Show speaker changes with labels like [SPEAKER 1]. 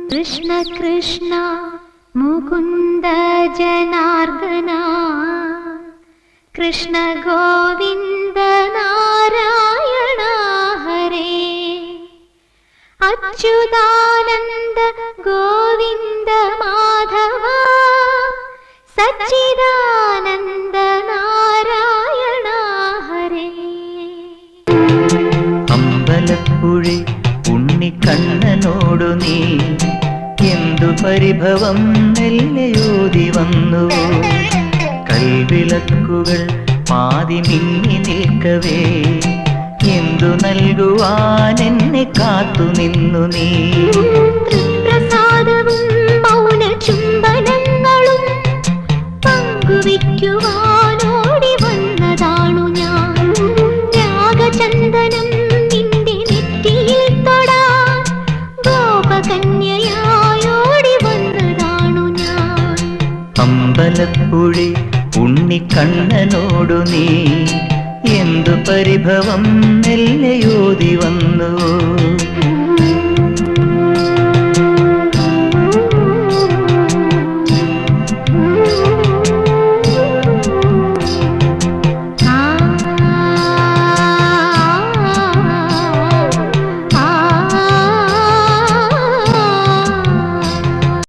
[SPEAKER 1] കൃഷ്ണ കൃഷ്ണ മുകുന്ദ ജനാർദ്ദന കൃഷ്ണ ഗോവിന്ദ നാരായണ ഹരേ അച്യുതാനന്ദ ഗോവിന്ദ മാധവ സച്ചിദാനന്ദ നാരായണ ഹരേ.
[SPEAKER 2] അമ്പലപ്പുഴി ഉണ്ണിക്കണ്ണനോടു നീ എന്തു പരിഭവം മെല്ലയോതി വന്നുവോ? കൽവിളക്കുകൾ പാതി മിന്നി നിൽക്കവേ എന്തു നൽകുവാൻ എന്നെ കാത്തു നിന്നു നീ?
[SPEAKER 1] തൃപ്രസാദവും മൗന ചുംബനങ്ങളും പങ്കുവയ്ക്കുവാനോടി വന്നതാണു ഞാൻ. രാഗചന്ദനം നിന്റെ നെറ്റിയിൽ തൊടാൻ ഗോപകന്യയായോടി വന്നതാണു ഞാൻ.
[SPEAKER 2] അമ്പലപ്പുഴി ഉണ്ണിക്കണ്ണനോടു നീ എന്തു പരിഭവം മെല്ലയോതി വന്നു?